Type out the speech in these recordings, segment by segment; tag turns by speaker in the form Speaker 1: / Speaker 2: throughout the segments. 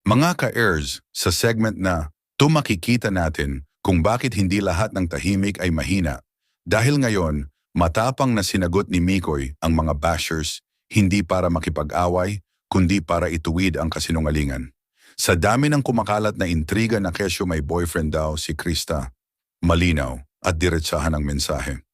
Speaker 1: Mga ka-heirs, sa segment na "To makikita natin kung bakit hindi lahat ng tahimik ay mahina." Dahil ngayon, matapang na sinagot ni Mikoy ang mga bashers hindi para makipag-away, kundi para ituwid ang kasinungalingan. Sa dami ng kumakalat na intriga na kesyo may boyfriend daw si Krista, malinaw at diretsahan ang mensahe.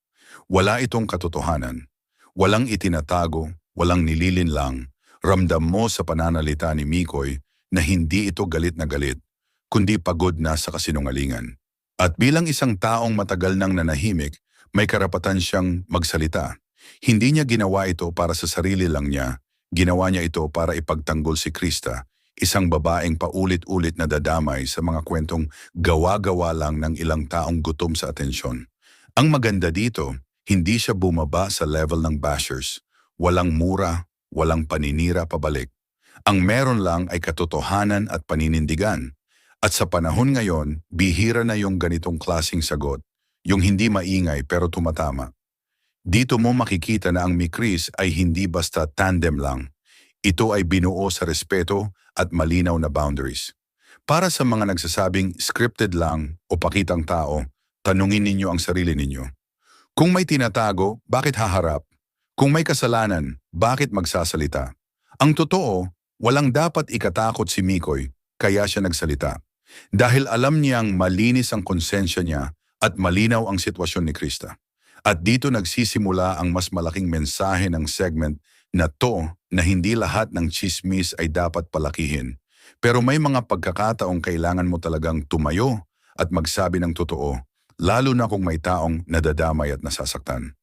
Speaker 1: Wala itong katotohanan. Walang itinatago, walang nililinlang. Ramdam mo sa pananalita ni Mikoy na hindi ito galit na galit, kundi pagod na sa kasinungalingan. At bilang isang taong matagal nang nanahimik, may karapatan siyang magsalita. Hindi niya ginawa ito para sa sarili lang niya, ginawa niya ito para ipagtanggol si Krista, isang babaeng paulit-ulit na dadamay sa mga kwentong gawa-gawa lang ng ilang taong gutom sa atensyon. Ang maganda dito, hindi siya bumaba sa level ng bashers. Walang mura, walang paninira pabalik. Ang meron lang ay katotohanan at paninindigan. At sa panahon ngayon, bihira na yung ganitong klaseng sagot, yung hindi maingay pero tumatama. Dito mo makikita na ang Mikris ay hindi basta tandem lang. Ito ay binuo sa respeto at malinaw na boundaries. Para sa mga nagsasabing scripted lang o pakitang tao, tanungin ninyo ang sarili ninyo. Kung may tinatago, bakit haharap? Kung may kasalanan, bakit magsasalita? Ang totoo, walang dapat ikatakot si Mikoy, kaya siya nagsalita. Dahil alam niyang malinis ang konsensya niya at malinaw ang sitwasyon ni Krista. At dito nagsisimula ang mas malaking mensahe ng segment na to na hindi lahat ng chismis ay dapat palakihin. Pero may mga pagkakataong kailangan mo talagang tumayo at magsabi ng totoo, lalo na kung may taong nadadamay at nasasaktan.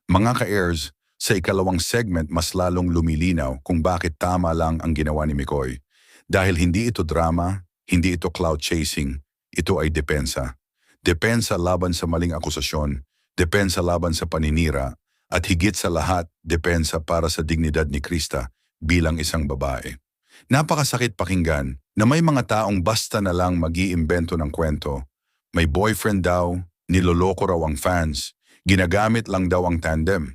Speaker 1: Mga ka-heirs, sa ikalawang segment mas lalong lumilinaw kung bakit tama lang ang ginawa ni Mikoy. Dahil hindi ito drama, hindi ito cloud chasing, ito ay depensa. Depensa laban sa maling akusasyon, depensa laban sa paninira, at higit sa lahat, depensa para sa dignidad ni Krista bilang isang babae. Napakasakit pakinggan na may mga taong basta na lang mag-iimbento ng kwento. May boyfriend daw, niloloko raw ang fans, ginagamit lang daw ang tandem.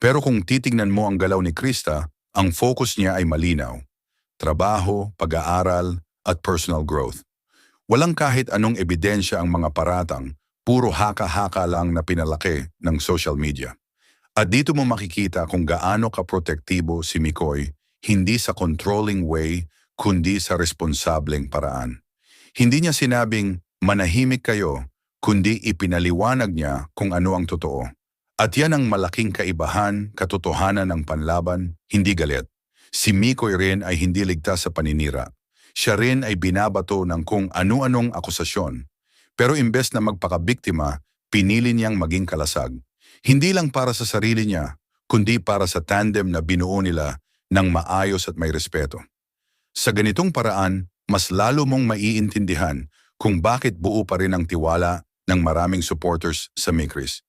Speaker 1: Pero kung titignan mo ang galaw ni Krista, ang focus niya ay malinaw. Trabaho, pag-aaral, at personal growth. Walang kahit anong ebidensya ang mga paratang, puro haka-haka lang na pinalaki ng social media. At dito mo makikita kung gaano kaprotektibo si Mikoy, hindi sa controlling way, kundi sa responsableng paraan. Hindi niya sinabing, manahimik kayo, kundi ipinaliwanag niya kung ano ang totoo. At yan ang malaking kaibahan, katotohanan ng panlaban, hindi galit. Si Mikoy rin ay hindi ligtas sa paninira. Siya rin ay binabato ng kung ano-anong akusasyon. Pero imbes na magpakabiktima, pinili niyang maging kalasag. Hindi lang para sa sarili niya, kundi para sa tandem na binuo nila ng maayos at may respeto. Sa ganitong paraan, mas lalo mong maiintindihan kung bakit buo pa rin ang tiwala ng maraming supporters sa Mikris.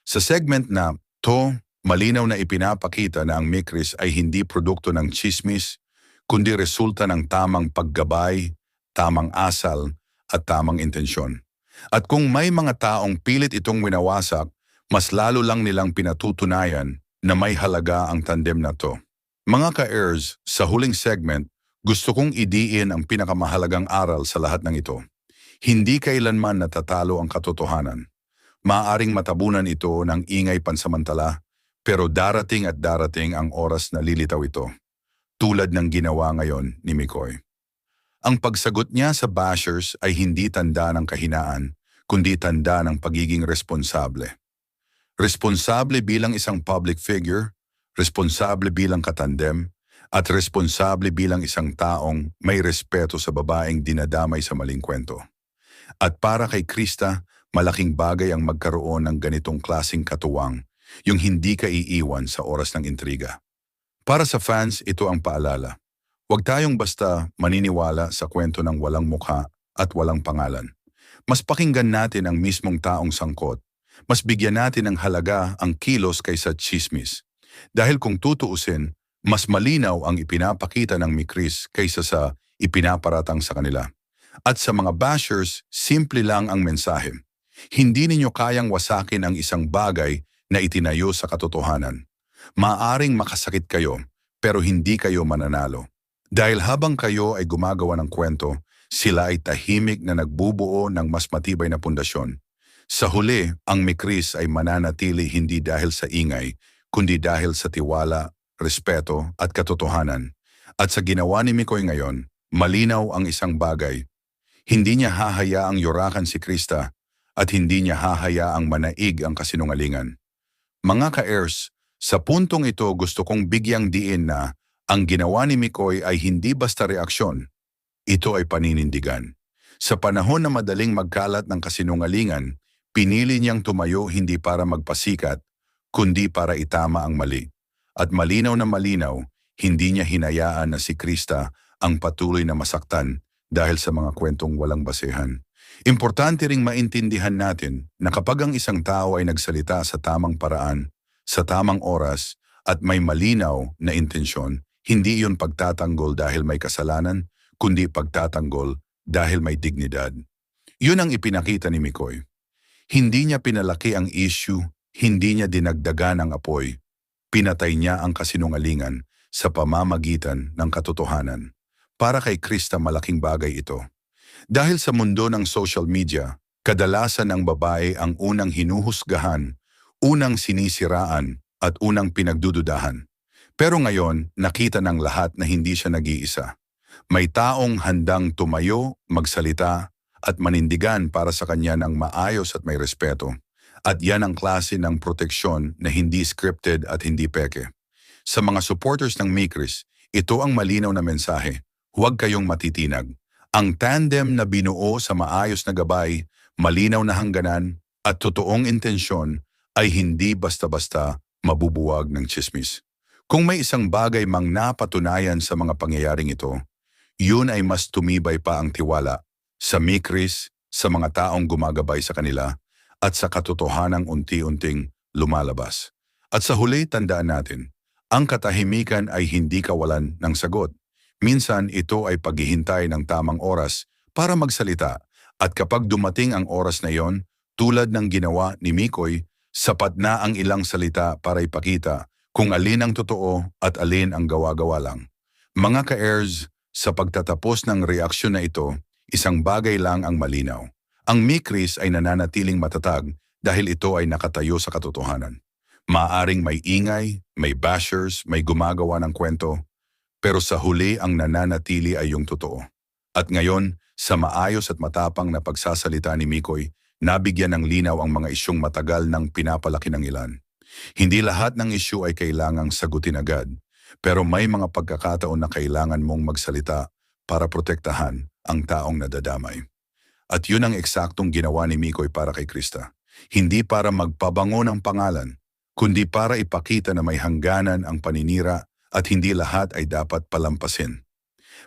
Speaker 1: Sa segment na to, malinaw na ipinapakita na ang Mikris ay hindi produkto ng chismis, kundi resulta ng tamang paggabay, tamang asal, at tamang intensyon. At kung may mga taong pilit itong winawasak, mas lalo lang nilang pinatutunayan na may halaga ang tandem na to. Mga ka-heirs, sa huling segment, gusto kong idiin ang pinakamahalagang aral sa lahat ng ito. Hindi kailanman natatalo ang katotohanan. Maaaring matabunan ito ng ingay pansamantala, pero darating at darating ang oras na lilitaw ito. Tulad ng ginawa ngayon ni Mikoy. Ang pagsagot niya sa bashers ay hindi tanda ng kahinaan, kundi tanda ng pagiging responsable. Responsable bilang isang public figure, responsable bilang katandem, at responsable bilang isang taong may respeto sa babaeng dinadamay sa maling kwento. At para kay Krista, malaking bagay ang magkaroon ng ganitong klaseng katuwang, yung hindi ka iiwan sa oras ng intriga. Para sa fans, ito ang paalala. Huwag tayong basta maniniwala sa kwento ng walang mukha at walang pangalan. Mas pakinggan natin ang mismong taong sangkot. Mas bigyan natin ng halaga ang kilos kaysa chismis. Dahil kung tutuusin, mas malinaw ang ipinapakita ng Mikris kaysa sa ipinaparatang sa kanila. At sa mga bashers, simple lang ang mensahe. Hindi ninyo kayang wasakin ang isang bagay na itinayo sa katotohanan. Maaring makasakit kayo, pero hindi kayo mananalo. Dahil habang kayo ay gumagawa ng kwento, sila ay tahimik na nagbubuo ng mas matibay na pundasyon. Sa huli, ang mikris ay mananatili hindi dahil sa ingay, kundi dahil sa tiwala, respeto at katotohanan. At sa ginawa ni Mikoy ngayon, malinaw ang isang bagay. Hindi niya hahayaang yurakan si Krista at hindi niya hahayaang manaig ang kasinungalingan. Mga ka-heirs, sa puntong ito gusto kong bigyang diin na ang ginawa ni Mikoy ay hindi basta reaksyon. Ito ay paninindigan. Sa panahon na madaling magkalat ng kasinungalingan, pinili niyang tumayo hindi para magpasikat, kundi para itama ang mali. At malinaw na malinaw, hindi niya hinayaan na si Krista ang patuloy na masaktan dahil sa mga kwentong walang basehan. Importante ring maintindihan natin na kapag ang isang tao ay nagsalita sa tamang paraan, sa tamang oras, at may malinaw na intensyon, hindi iyon pagtatanggol dahil may kasalanan, kundi pagtatanggol dahil may dignidad. Yun ang ipinakita ni Mikoy. Hindi niya pinalaki ang issue, hindi niya dinagdagan ang apoy. Pinatay niya ang kasinungalingan sa pamamagitan ng katotohanan. Para kay Krista malaking bagay ito. Dahil sa mundo ng social media, kadalasan ang babae ang unang hinuhusgahan, unang sinisiraan at unang pinagdududahan. Pero ngayon, nakita ng lahat na hindi siya nag-iisa. May taong handang tumayo, magsalita at manindigan para sa kanya ng maayos at may respeto. At yan ang klase ng proteksyon na hindi scripted at hindi peke. Sa mga supporters ng Mikris, ito ang malinaw na mensahe. Huwag kayong matitinag. Ang tandem na binuo sa maayos na gabay, malinaw na hangganan at totoong intensyon ay hindi basta-basta mabubuwag ng tsismis. Kung may isang bagay mang napatunayan sa mga pangyayaring ito, yun ay mas tumibay pa ang tiwala sa Mikris, sa mga taong gumagabay sa kanila, at sa katotohanang unti-unting lumalabas. At sa huli, tandaan natin, ang katahimikan ay hindi kawalan ng sagot. Minsan ito ay paghihintay ng tamang oras para magsalita, at kapag dumating ang oras na iyon, tulad ng ginawa ni Mikoy, sapat na ang ilang salita para ipakita kung alin ang totoo at alin ang gawa-gawa lang. Mga ka-heirs, sa pagtatapos ng reaksyon na ito, isang bagay lang ang malinaw. Ang Mikris ay nananatiling matatag dahil ito ay nakatayo sa katotohanan. Maaring may ingay, may bashers, may gumagawa ng kwento, pero sa huli ang nananatili ay yung totoo. At ngayon, sa maayos at matapang na pagsasalita ni Mikoy, nabigyan ng linaw ang mga isyong matagal nang pinapalaki ng ilan. Hindi lahat ng isyu ay kailangang sagutin agad, pero may mga pagkakataon na kailangan mong magsalita para protektahan ang taong nadadamay. At yun ang eksaktong ginawa ni Mikoy para kay Krista. Hindi para magpabango ng pangalan, kundi para ipakita na may hangganan ang paninira at hindi lahat ay dapat palampasin.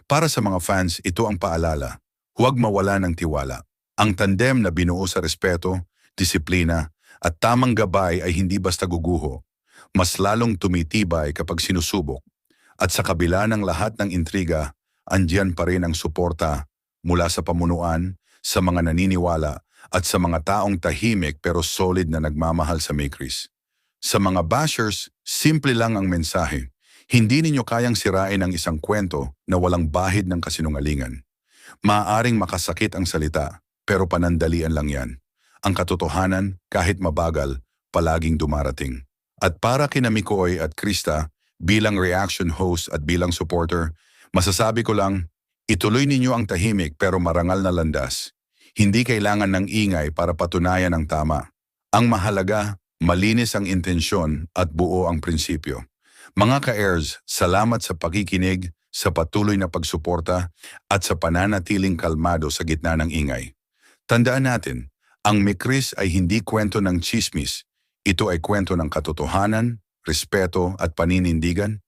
Speaker 1: Para sa mga fans, ito ang paalala. Huwag mawala ng tiwala. Ang tandem na binuo sa respeto, disiplina, at tamang gabay ay hindi basta guguho. Mas lalong tumitibay kapag sinusubok. At sa kabila ng lahat ng intriga, andiyan pa rin ang suporta mula sa pamunuan, sa mga naniniwala, at sa mga taong tahimik pero solid na nagmamahal sa Mikris. Sa mga bashers, simple lang ang mensahe. Hindi ninyo kayang sirain ang isang kwento na walang bahid ng kasinungalingan. Maaaring makasakit ang salita, pero panandalian lang yan. Ang katotohanan, kahit mabagal, palaging dumarating. At para kina Mikoy at Krista, bilang reaction host at bilang supporter, masasabi ko lang, ituloy ninyo ang tahimik pero marangal na landas. Hindi kailangan ng ingay para patunayan ang tama. Ang mahalaga, malinis ang intensyon at buo ang prinsipyo. Mga ka-heirs, salamat sa pakikinig, sa patuloy na pagsuporta, at sa pananatiling kalmado sa gitna ng ingay. Tandaan natin, ang Mikris ay hindi kwento ng tsismis. Ito ay kwento ng katotohanan, respeto at paninindigan.